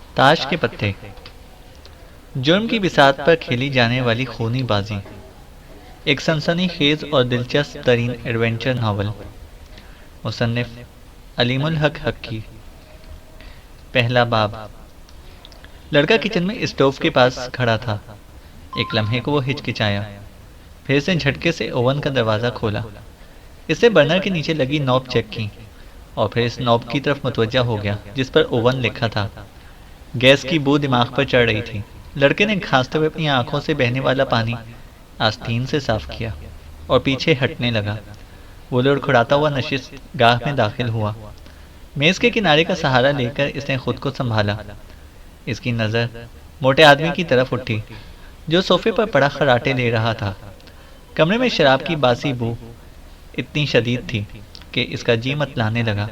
ताश के पत्ते। जुर्म की बिसात पर खेली जाने वाली खूनी बाजी। एक सनसनीखेज और दिलचस्प तरीन एडवेंचर नावल। मुसन्निफ अलीमुल हक हक्की। पहला बाब। लड़का किचन में स्टोव के पास खड़ा था। एक लम्हे को वो हिचकिचाया, फिर से झटके से ओवन का दरवाज़ा खोला। इससे बर्नर के नीचे लगी नॉब चेक की और फिर इस नॉब की तरफ मुतवज्जा हो गया जिस पर ओवन लिखा था। गैस की बू दिमाग पर चढ़ रही थी। लड़के ने खांसते हुए अपनी आंखों से बहने वाला पानी आस्तीन से साफ किया और पीछे हटने लगा। वो लुढ़खुड़ाता हुआ नशिश गाह में दाखिल हुआ। मेज के किनारे का सहारा लेकर इसने खुद को संभाला। इसकी नज़र मोटे आदमी की तरफ उठी जो सोफे पर पड़ा खराटे ले रहा था। कमरे में शराब की बासी बू इतनी शदीद थी कि इसका जी मतलाने लगा।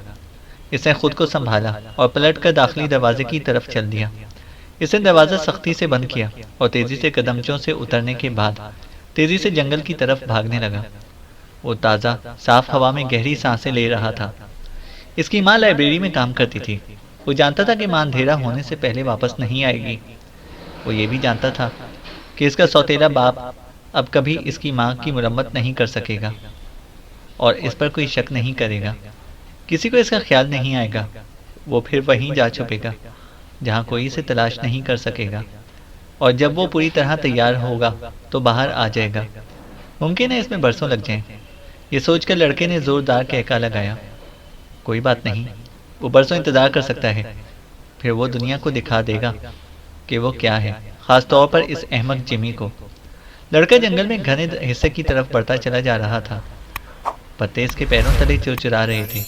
इसने खुद को संभाला और पलटकर दाखिली दरवाजे की तरफ चल दिया। इसने दरवाज़ा सख्ती से बंद किया और तेज़ी से कदमचों से उतरने के बाद तेज़ी से जंगल की तरफ भागने लगा। वो ताज़ा साफ हवा में गहरी सांसें ले रहा था। इसकी माँ लाइब्रेरी में काम करती थी। वो जानता था कि माँ अंधेरा होने से पहले वापस नहीं आएगी। वो ये भी जानता था कि इसका सौतेला बाप अब कभी इसकी माँ की मुरम्मत नहीं कर सकेगा और इस पर कोई शक नहीं करेगा। किसी को इसका ख्याल नहीं आएगा। वो फिर वहीं जा छुपेगा जहाँ कोई इसे तलाश नहीं कर सकेगा, और जब वो पूरी तरह तैयार होगा तो बाहर आ जाएगा। मुमकिन है इसमें बरसों लग जाएं। ये सोचकर लड़के ने जोरदार कहका लगाया, कोई बात नहीं, वो बरसों इंतज़ार कर सकता है। फिर वो दुनिया को दिखा देगा कि वो क्या है, ख़ास तौर पर इस अहमक जिमी को। लड़का जंगल में घने हिस्से की तरफ बढ़ता चला जा रहा था। पत्ते इसके पैरों तले चुरचुरा रहे थे।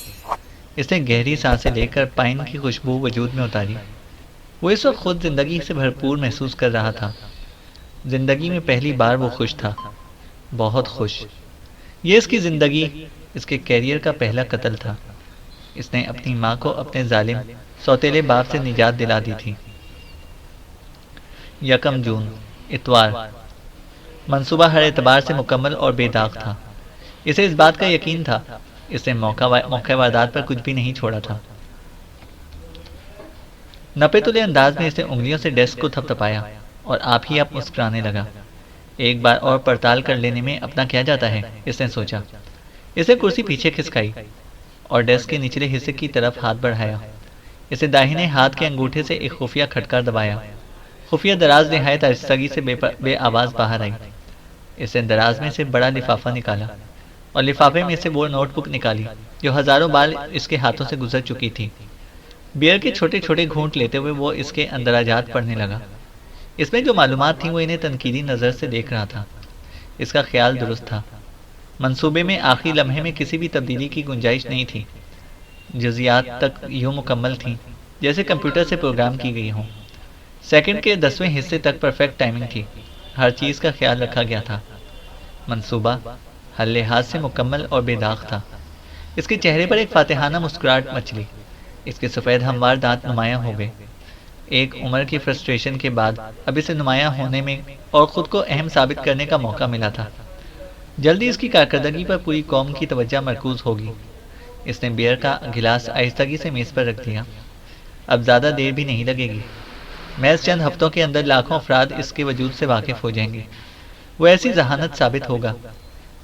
इसने गहरी सांसें लेकर पाइन की खुशबू वजूद में उतारी। वो इस वक्त खुद जिंदगी से भरपूर महसूस कर रहा था। जिंदगी में पहली बार वो खुश था, बहुत खुश। ये इसकी जिंदगी, इसके कैरियर का पहला कत्ल था। इसने अपनी माँ को अपने जालिम सौतेले बाप से निजात दिला दी थी। 1 जून इतवार। मंसूबा हर एतबार से मुकम्मल और बेदाग था। इसे इस बात का यकीन था, इसने मौका वारदात पर कुछ भी नहीं छोड़ा था। नपे तुले अंदाज में इसने उंगलियों से डेस्क को थपथपाया और आप ही आप मुस्कुराने लगा। एक बार और पड़ताल कर लेने में अपना क्या जाता है, इसने सोचा। इसे कुर्सी पीछे खिसकाई और डेस्क के निचले हिस्से की तरफ हाथ बढ़ाया। इसे दाहिने हाथ के अंगूठे से एक खुफिया खटका दबाया। खुफिया दराज निहायत आहिस्तगी से बेआवाज बाहर आई। इसने दराज में से बड़ा लिफाफा निकाला और लिफाफे में से वो नोटबुक निकाली जो हजारों बार इसके हाथों से गुजर चुकी थी। बियर के छोटे छोटे घूंट लेते हुए वो इसके अंदराजात पढ़ने लगा। इसमें जो मालूमात थी वो इन्हें तनकीदी नज़र से देख रहा था। इसका ख्याल दुरुस्त था। मंसूबे में आखिरी लम्हे में किसी भी तब्दीली की गुंजाइश नहीं थी। जुजियात तक यूँ मुकम्मल थीं जैसे कंप्यूटर से प्रोग्राम की गई हों। सेकंड के 10वें हिस्से तक परफेक्ट टाइमिंग थी। हर चीज़ का ख्याल रखा गया था। मंसूबा हर लिहाज से मुकम्मल और बेदाग था। इसके चेहरे पर एक फातिहाना मुस्कुराहट मचली। इसके सफ़ेद हमवार दांत नुमायां हो गए। एक उम्र की फ्रस्ट्रेशन के बाद अब इसे नुमायां होने में और ख़ुद को अहम साबित करने का मौका मिला था। जल्दी इसकी कारकर्दगी पर पूरी कौम की तवज्जो मरकूज़ होगी। इसने बियर का गिलास आहिस्तगी से मेज़ पर रख दिया। अब ज़्यादा देर भी नहीं लगेगी। महज चंद हफ्तों के अंदर लाखों अफराद इसके वजूद से वाकिफ़ हो जाएंगे। वो ऐसी जहानत साबित होगा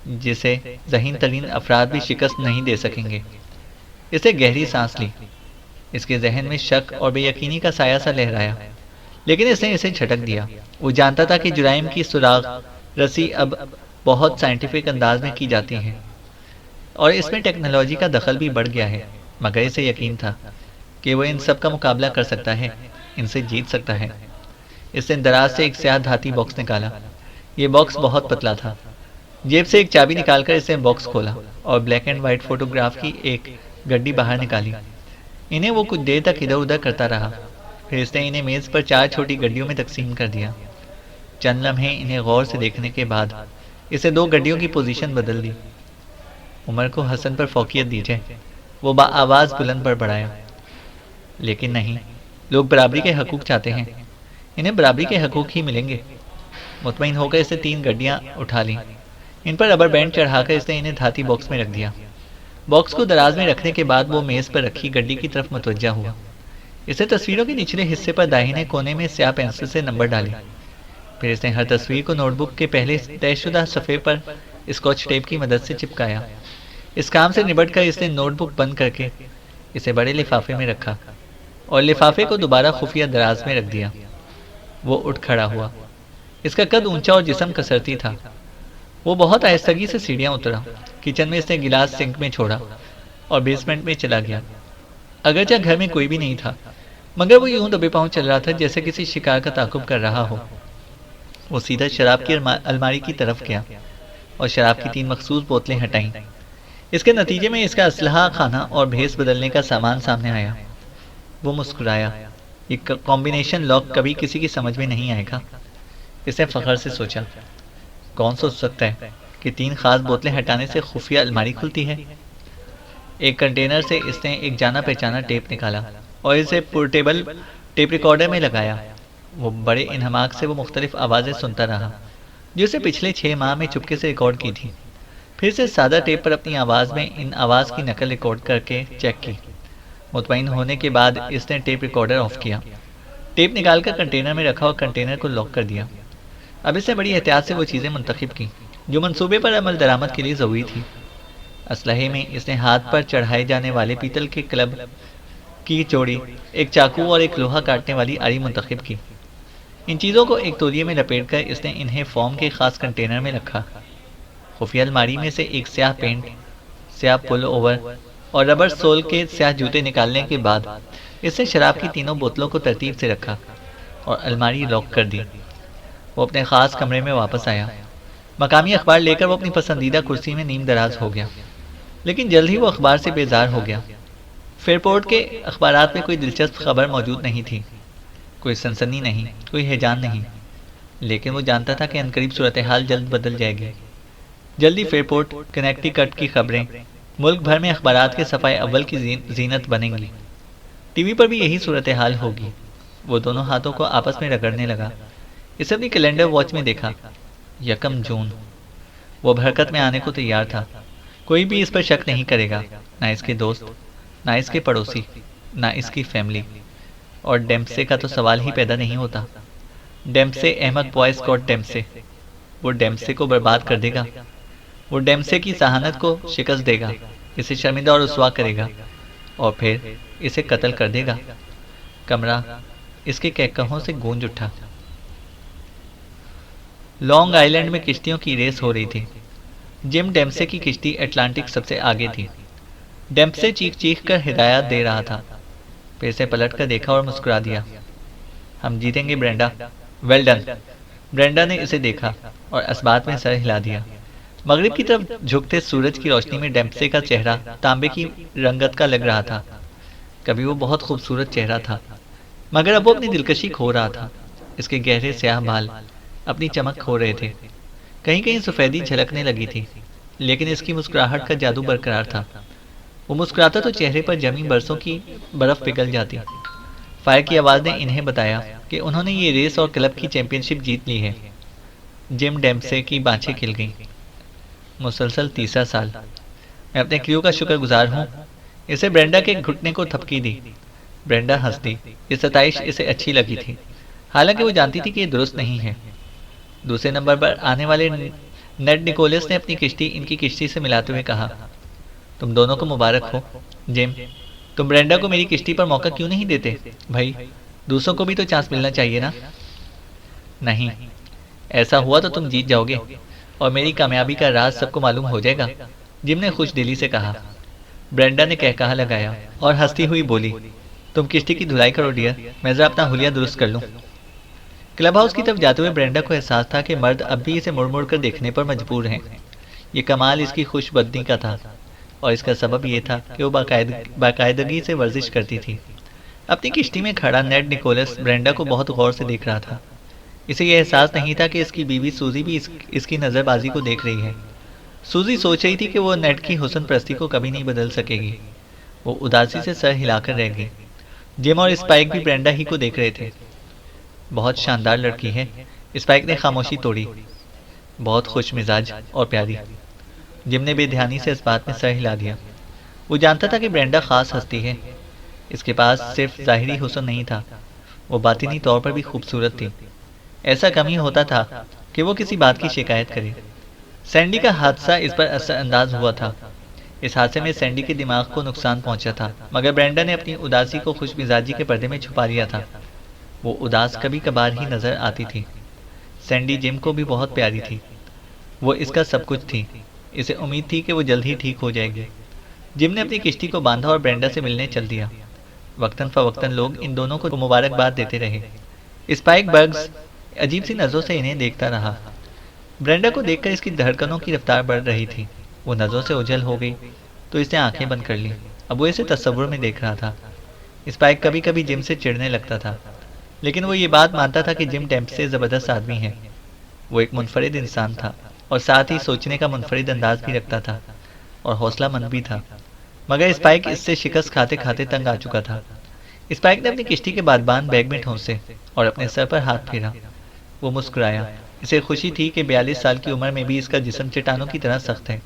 जिसे ज़हीन तरीन अफराद भी शिकस्त नहीं दे सकेंगे। इसे गहरी सांस ली। इसके जहन में शक और बेयकीनी का साया सा लहराया, लेकिन इसने इसे झटक दिया। वो जानता था कि जुराइम की सुराग रसी अब बहुत साइंटिफिक अंदाज में की जाती है और इसमें टेक्नोलॉजी का दखल भी बढ़ गया है, मगर इसे यकीन था कि वो इन सब का मुकाबला कर सकता है, इनसे जीत सकता है। इसने दराज से एक स्याह धाती बॉक्स निकाला। ये बॉक्स बहुत पतला था। जेब से एक चाबी निकालकर इसने बॉक्स खोला और ब्लैक एंड वाइट फोटोग्राफ की एक गड्डी बाहर निकाली। इन्हें वो कुछ देर तक इधर उधर करता रहा। फिर इसने इन्हें मेज़ पर 4 छोटी गड्डियों में तकसीम कर दिया। चंद लम्हे इन्हें गौर से देखने के बाद इसे 2 गड्डियों की पोजीशन बदल दी। उमर को हसन पर फौकियत दीजिए, वो आवाज़ बुलंद पर बढ़ाया। लेकिन नहीं, लोग बराबरी के हकूक़ चाहते हैं। इन्हें बराबरी के हकूक़ ही मिलेंगे। मुतमईन होकर इसे 3 गड्डियाँ उठा लीं। इन पर रबर बैंड चढ़ाकर इसने इन्हें धाती बॉक्स में रख दिया। बॉक्स को दराज में रखने के बाद वो मेज़ पर रखी गड्डी की तरफ मुतवज्जा हुआ। इसने तस्वीरों के निचले हिस्से पर दाहिने कोने में स्याह पेंसिल से नंबर डाले। फिर इसने हर तस्वीर को नोटबुक के पहले तयशुदा सफ़े पर स्कॉच टेप की मदद से चिपकाया। इस काम से निबटकर इसने नोटबुक बंद करके इसे बड़े लिफाफे में रखा और लिफाफे को दोबारा खुफिया दराज में रख दिया। वो उठ खड़ा हुआ। इसका कद ऊंचा और जिस्म कसरती था। वो बहुत आहिस्तगी से सीढ़ियां उतरा। किचन में इसने गिलास सिंक में छोड़ा और बेसमेंट में चला गया। अगरचे घर में कोई भी नहीं था, मगर वो यूं दबे पांव चल रहा था जैसे किसी शिकार का ताकुब कर रहा हो। वो सीधा शराब की अलमारी की तरफ गया और शराब की 3 मखसूस बोतलें हटाईं। इसके नतीजे में इसका असलहा खाना और भेस बदलने का सामान सामने आया। वो मुस्कुराया। ये कॉम्बिनेशन लॉक कभी किसी की समझ में नहीं आएगा। इसने फख्र से सोचा, कौन सोच सकता है कि 3 खास बोतलें हटाने से खुफिया अलमारी खुलती है। एक कंटेनर से इसने एक जाना पहचाना टेप निकाला और इसे पोर्टेबल टेप रिकॉर्डर में लगाया। वो बड़े इन्हमाक से वो मुख्तलिफ आवाज़ें सुनता रहा जो उसे पिछले 6 माह में चुपके से रिकॉर्ड की थी। फिर से सादा टेप पर अपनी आवाज़ में इन आवाज़ की नकल रिकॉर्ड करके चेक की। मुतमईन होने के बाद इसने टेप रिकॉर्डर ऑफ किया, टेप निकालकर कंटेनर में रखा और कंटेनर को लॉक कर दिया। अब इसने बड़ी एहतियात से वो चीज़ें मुंतखब की जो मंसूबे पर अमल दरामद के लिए ज़रूरी थी। असलहे में इसने हाथ पर चढ़ाए जाने वाले पीतल के क्लब की चोड़ी, एक चाकू और एक लोहा काटने वाली आरी मुंतखब की। इन चीज़ों को एक तौलिए में लपेटकर इसने इन्हें फॉर्म के खास कंटेनर में रखा। खुफिया अलमारी में से एक स्याह पेंट, स्याह पुल ओवर और रबर सोल के स्याह जूते निकालने के बाद इसने शराब की 3 बोतलों को तरतीब से रखा और अलमारी लॉक कर दी। वो अपने ख़ास कमरे में वापस आया। मकामी अखबार लेकर वो अपनी पसंदीदा कुर्सी में नीम दराज हो गया, लेकिन जल्द ही वो अखबार से बेजार हो गया। फेयरपोर्ट के अखबारात में कोई दिलचस्प खबर मौजूद नहीं थी, कोई सनसनी नहीं, कोई हैजान नहीं। लेकिन वो जानता था कि अनकरीब सूरत हाल जल्द बदल जाएगी। जल्दी फेयरपोर्ट, कनेक्टिकट की खबरें मुल्क भर में अखबारात के सफ़ाए अव्वल की जीनत बनेंगी। टीवी पर भी यही सूरत हाल होगी। वो दोनों हाथों को आपस में रगड़ने लगा। इसे अपनी कैलेंडर वॉच में देखा, 1 जून। वो हरकत में आने को तैयार था। कोई भी इस पर शक नहीं करेगा, ना इसके दोस्त, ना इसके पड़ोसी, ना इसकी फैमिली। और डेम्पसे का तो सवाल ही पैदा नहीं होता। डेम्पसे अहमद बॉय स्कॉट डेम्पसे, वो डेम्पसे को बर्बाद कर देगा। वो डेम्पसे की सहानत को शिकस्त देगा, इसे शर्मिंदा और रुसवा करेगा और फिर इसे कत्ल कर देगा। कमरा इसके कहकहों से गूंज उठा। लॉन्ग आइलैंड में किश्तियों की रेस हो रही थी। जिम डेम्पसे की किश्ती अटलांटिक सबसे आगे थी। डेम्पसे चीख चीख कर हिदायत दे रहा था। फिर से पलट कर देखा और मुस्कुरा दिया। हम जीतेंगे ब्रेंडा। Well done. ब्रेंडा ने इसे देखा और असबात में सर हिला दिया। मगरिब की तरफ झुकते सूरज की रोशनी में डेम्पसे का चेहरा तांबे की रंगत का लग रहा था। कभी वो बहुत खूबसूरत चेहरा था, मगर अब वो अपनी दिलकशी खो रहा था। इसके गहरे स्याह बाल अपनी चमक खो रहे थे। कहीं कहीं सफ़ेदी झलकने लगी थी, लेकिन इसकी मुस्कुराहट का जादू बरकरार था। वो मुस्कुराता तो चेहरे पर जमी बरसों की बर्फ पिघल जाती। फायर की आवाज़ ने इन्हें बताया कि उन्होंने ये रेस और क्लब की चैंपियनशिप जीत ली है। जिम डेम्पसे की बाँछें खिल गईं। मुसलसल 3रा साल। मैं अपने क्रू का शुक्रगुजार हूँ। इसे ब्रेंडा के घुटने को थपकी दी। ब्रेंडा हंस दी। ये सताइश इसे अच्छी लगी थी, हालांकि वो जानती थी कि ये दुरुस्त नहीं है। दूसरे नंबर पर आने वाले नेड निकोलस ने अपनी किश्ती इनकी किश्ती से मिलाते हुए कहा, तुम दोनों को मुबारक हो। जिम, तुम ब्रेंडा को मेरी किश्ती पर मौका क्यों नहीं देते? भाई, दूसरों को भी तो चांस मिलना चाहिए ना। नहीं, ऐसा हुआ तो तुम जीत जाओगे और मेरी कामयाबी का राज सबको मालूम हो जाएगा, जिम ने खुश दिली से कहा। ब्रेंडा ने कहकहा लगाया और हंसती हुई बोली, तुम किश्ती की धुलाई करो डियर, मैं जरा अपना हुलिया दुरुस्त कर लूँ। क्लब हाउस की तरफ जाते हुए ब्रेंडा को एहसास था कि मर्द अब भी इसे मुड़ मुड़ कर देखने पर मजबूर हैं। ये कमाल इसकी खुशबदनी का था और इसका सबब ये था कि वो बाकायदगी से वर्जिश करती थी। अपनी किश्ती में खड़ा नेड निकोलस ब्रेंडा को बहुत गौर से देख रहा था। इसे यह एहसास नहीं था कि इसकी बीवी सूजी भी इसकी नज़रबाजी को देख रही है। सूजी सोच रही थी कि वो नेड की हुस्न परस्ती को कभी नहीं बदल सकेगी। वो उदासी से सर हिलाकर रह गई। जिम और स्पाइक भी ब्रेंडा ही को देख रहे थे। बहुत शानदार लड़की है, स्पाइक ने खामोशी तोड़ी। बहुत खुश मिजाज और प्यारी। जिम ने बेध्यानी से इस बात में सर हिला दिया। वो जानता था कि ब्रेंडा खास हस्ती है, इसके पास सिर्फ ज़ाहिरी हुस्न नहीं था, वो बातिनी तौर पर भी खूबसूरत थी। ऐसा कम ही होता था कि वो किसी बात की शिकायत करे। सैंडी का हादसा इस पर असरअंदाज हुआ था। इस हादसे में सैंडी के दिमाग को नुकसान पहुंचा था, मगर ब्रेंडन ने अपनी उदासी को खुशमिजाजी के पर्दे में छुपा लिया था। वो उदास कभी कभार ही नजर आती थी। सैंडी जिम को भी बहुत प्यारी थी। वो इसका सब कुछ थी। इसे उम्मीद थी कि वो जल्द ही ठीक हो जाएगी। जिम ने अपनी किश्ती को बांधा और ब्रेंडा से मिलने चल दिया। वक्तन फवक्तन लोग इन दोनों को मुबारकबाद देते रहे। स्पाइक बर्ग्स अजीब सी नज़रों से इन्हें देखता रहा। ब्रेंडा को देखकर इसकी धड़कनों की रफ्तार बढ़ रही थी। वो नज़रों से ओझल हो गई तो इसने आंखें बंद कर ली। अब वो इसे तस्वुर में देख रहा था। स्पाइक कभी कभी जिम से चिढ़ने लगता था, लेकिन वो ये बात मानता था कि जिम टेम्प से ज़बरदस्त आदमी है। वो एक मुनफरिद इंसान था और साथ ही सोचने का मुनफरिद अंदाज भी रखता था और हौसलामंद भी था। मगर स्पाइक इससे शिकस्त खाते खाते तंग आ चुका था। स्पाइक ने अपनी किश्ती के बारबान बैग में ठूंसे और अपने सर पर हाथ फेरा। वो मुस्कुराया। इसे खुशी थी कि 42 साल की उम्र में भी इसका जिस्म चट्टानों की तरह सख्त है।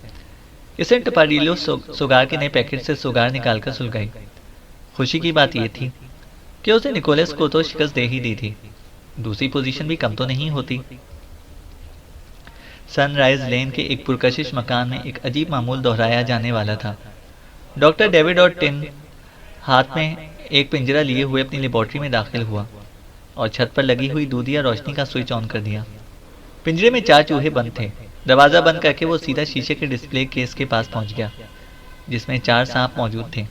इसने टपारीलो सुगार के नए पैकेट से सुगार निकालकर सुलगाई। खुशी की बात यह थी कि उसने निकोलस को तो शिकस्त दे ही दी थी। दूसरी पोजीशन भी कम तो नहीं होती। सनराइज लेन के एक पुरकशिश मकान में एक अजीब मामूल दोहराया जाने वाला था। डॉक्टर डेविड और टिन हाथ में एक पिंजरा लिए हुए अपनी लेबोरेटरी में दाखिल हुआ और छत पर लगी हुई दूधिया रोशनी का स्विच ऑन कर दिया। पिंजरे में 4 चूहे बंद थे। दरवाज़ा बंद करके वो सीधा शीशे के डिस्प्ले केस के पास पहुंच गया, जिसमें 4 सांप मौजूद थे।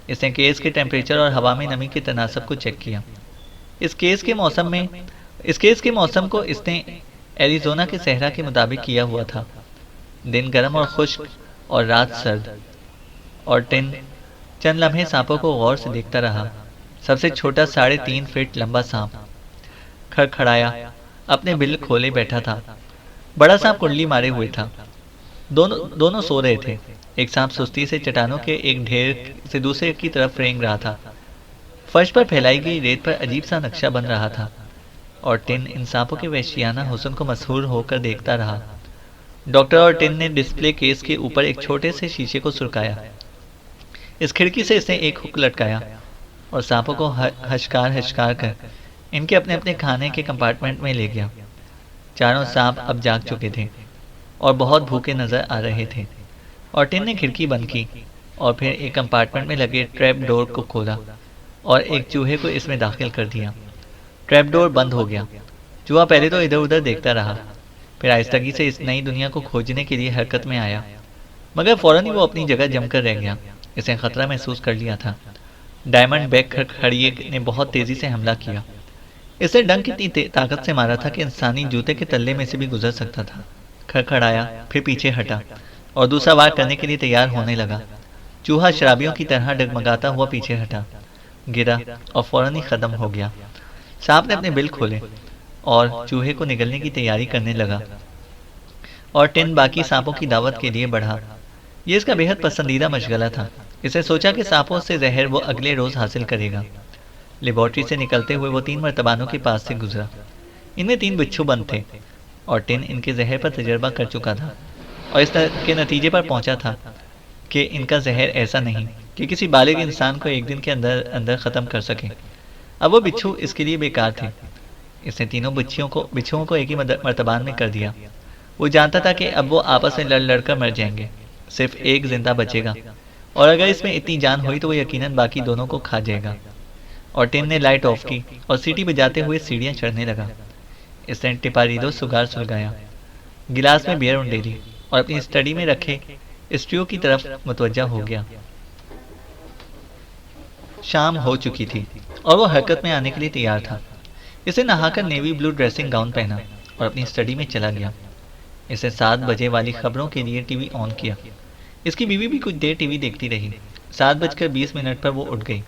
इसने केस के टेम्परेचर और हवा में नमी के तनासब को चेक किया। इस केस के मौसम को इसने एरिज़ोना के सहरा के मुताबिक किया हुआ था। दिन गर्म और खुश्क और रात सर्द। और टिन चंद लम्हे सांपों को गौर से देखता रहा। सबसे छोटा 3.5 फीट लंबा सांप खड़खड़ाया, अपने बिल खोले बैठा था। बड़ा सांप कुंडली मारे हुए था। दोनों सो रहे थे। एक सांप सुस्ती से चट्टानों के एक ढेर से दूसरे की तरफ रेंग रहा था। फर्श पर फैलाई गई रेत पर अजीब सा नक्शा बन रहा था और टिन इन सांपों के वहशियाना हुस्न को मसहूर होकर देखता रहा। डॉक्टर और टिन ने डिस्प्ले केस के ऊपर एक छोटे से शीशे को सुरकाया। इस खिड़की से इसने एक हुक लटकाया और सांपों को हचकार कर इनके अपने अपने खाने के कंपार्टमेंट में ले गया। चारों सांप अब जाग चुके थे और बहुत भूखे नजर आ रहे थे। और टिन ने खिड़की बंद की और फिर एक कंपार्टमेंट में लगे ट्रैप डोर को खोला और एक चूहे को इसमें दाखिल कर दिया। ट्रैप डोर बंद हो गया। चूहा पहले तो इधर उधर देखता रहा, फिर आहिस्तगी से इस नई दुनिया को खोजने के लिए हरकत में आया, मगर फौरन ही वो अपनी जगह जमकर रह गया। इसने खतरा महसूस कर लिया था। डायमंड बैग खड़खड़िए ने बहुत तेजी से हमला किया। इसने डंक इतनी ताकत से मारा था कि इंसानी जूते के तल्ले में से भी गुजर सकता था। खड़खड़ाया, फिर पीछे हटा और दूसरा वार करने के लिए तैयार होने लगा। चूहा शराबियों की तरह डगमगाता हुआ पीछे हटा, गिरा और फौरन ही खत्म हो गया। सांप ने अपने बिल खोले और चूहे को निगलने की तैयारी करने लगा और टिन बाकी सांपों की दावत के लिए बढ़ा। ये इसका बेहद पसंदीदा मशगला था। इसे सोचा कि सांपों से जहर वो अगले रोज हासिल करेगा। लेबोरेटरी से निकलते हुए वो 3 मर्तबानों के पास से गुजरा। इनमें 3 बिच्छू बंद थे और टिन इनके जहर पर तजर्बा कर चुका था और इस के नतीजे पर पहुंचा था कि इनका जहर ऐसा नहीं कि किसी बालिग इंसान को एक दिन के अंदर अंदर ख़त्म कर सके। अब वो बिच्छू इसके लिए बेकार थे। इसने तीनों बिच्छुओं को एक ही मर्तबान में कर दिया। वो जानता था कि अब वो आपस में लड़ कर मर जाएंगे, सिर्फ एक जिंदा बचेगा और अगर इसमें इतनी जान हुई तो वो यकीनन बाकी दोनों को खा जाएगा। और टिन ने लाइट ऑफ की और सीटी बजाते हुए सीढ़ियाँ चढ़ने लगा। इसने टिपारीदो सुगार सुलगाया, गिलास में बियर उंडेली और अपनी स्टडी में रखे स्ट्रियो की तरफ मुतवज्जा हो गया। शाम हो चुकी थी और वो हरकत में आने के लिए तैयार था। इसे नहाकर नेवी ब्लू ड्रेसिंग गाउन पहना और अपनी स्टडी में चला गया। इसे 7 बजे वाली खबरों के लिए टीवी ऑन किया। इसकी बीवी भी कुछ देर टीवी देखती रही। 7:20 पर वो उठ गई।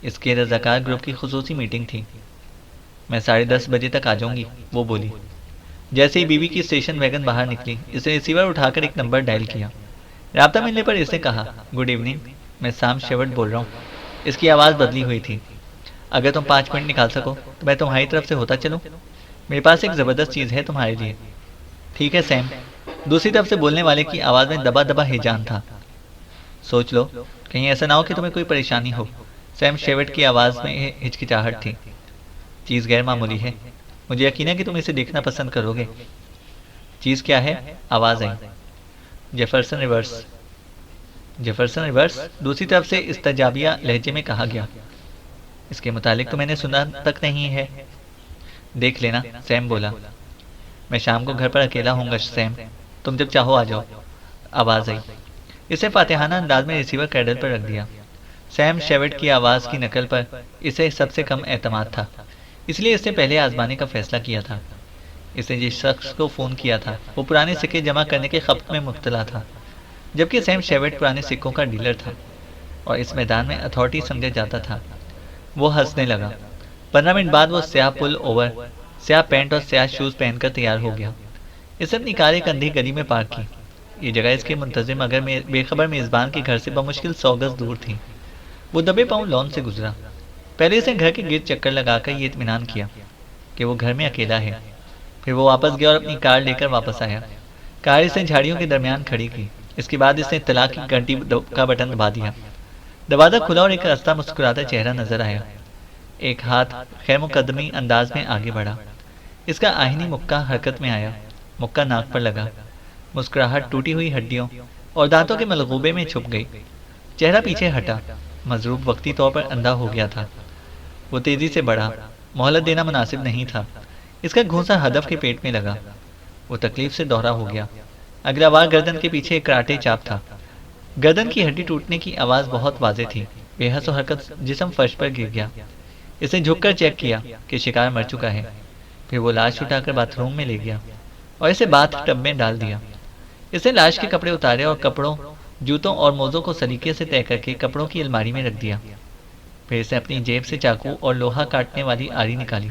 इसके रजाकार ग्रुप की खुसूसी मीटिंग थी। मैं 10:30 बजे तक आ जाऊंगी, वो बोली। जैसे ही बीवी की स्टेशन वैगन बाहर निकली, इसने रिसीवर उठाकर एक नंबर डायल किया। राब्ता मिलने पर इसने कहा, गुड इवनिंग, मैं सैम शेवर्ड बोल रहा हूँ। इसकी आवाज़ बदली हुई थी। अगर तुम 5 मिनट निकाल सको तो मैं तुम्हारी तरफ से होता चलूँ। मेरे पास एक ज़बरदस्त चीज़ है तुम्हारे लिए। ठीक है सैम। दूसरी तरफ से बोलने वाले की आवाज़ में दबा दबा हिजान था। सोच लो, कहीं ऐसा ना हो कि तुम्हें कोई परेशानी हो। सैम शेवेट की आवाज़ में हिचकिचाहट थी। चीज़ गैर मामूली है। मुझे यकीन है कि तुम इसे देखना पसंद करोगे। चीज़ क्या है? आवाज़ आई। Jefferson Rivers. Jefferson Rivers? दूसरी तरफ से इस्तजाबिया लहजे में कहा गया। इसके मुतालिक तो मैंने सुना तक नहीं है। देख लेना, सैम बोला। मैं शाम को घर पर अकेला हूँगा सैम, तुम जब चाहो आ जाओ। आवाज़ आई। इसे फातिहाना अंदाज में रिसीवर कैडल पर रख दिया। सैम शेवेट की आवाज़ की नकल पर इसे सबसे कम एतमाद था, इसलिए इसने पहले आजमाने का फैसला किया था। इसने जिस शख्स को फ़ोन किया था वो पुराने सिक्के जमा करने के खपत में मुब्तला था, जबकि सैम शेवेट पुराने सिक्कों का डीलर था और इस मैदान में अथॉरिटी समझा जाता था। वो हंसने लगा। 15 मिनट बाद वो स्याह पुल ओवर, स्याह पैंट और स्याह शूज़ पहनकर तैयार हो गया। इसने अपनी कार एक अंधी गली में पार्क की। ये जगह इसके मुंतजिम मगर बेखबर मेज़बान के घर से बमुश्किल 100 गज दूर थी। वो दबे पांव लॉन से गुजरा। पहले इसने घर के गिर्द चक्कर लगाकर ये इत्मीनान किया कि वो घर में अकेला है। फिर वो वापस गया और अपनी कार लेकर वापस आया। कार इसने झाड़ियों के दरमियान खड़ी की। इसके बाद इसने तलाक की घंटी का बटन दबा दिया। दरवाज़ा खुला और एक रास्ता मुस्कुराता चेहरा नजर आया। एक हाथ खैर मुकदमी अंदाज में आगे बढ़ा। इसका आहिनी मुक्का हरकत में आया। मुक्का नाक पर लगा। मुस्कुराहट टूटी हुई हड्डियों और दांतों के मलगूबे में छुप गई। चेहरा पीछे हटा। मजरूब वक्ती तौर पर अंधा हो गया था। वो तेजी से बढ़ा। मोहलत देना मुनासिब नहीं था। इसका घूंसा हदफ के पेट में लगा। वो तकलीफ से दोहरा हो गया। अगला वार गर्दन के पीछे एक कराटे चाप था। गर्दन की हड्डी टूटने की आवाज़ बहुत वाजे थी। बेहस हरकत जिस्म फर्श पर गिर गया। इसने झुककर चेक किया कि शिकार मर चुका है। फिर वो लाश उठाकर बाथरूम में ले गया और इसे बाथ टब में डाल दिया। इसने लाश के कपड़े उतारे और कपड़ों, जूतों और मोज़ों को सलीके से तय करके कपड़ों की अलमारी में रख दिया। फिर इसने अपनी जेब से चाकू और लोहा काटने वाली आरी निकाली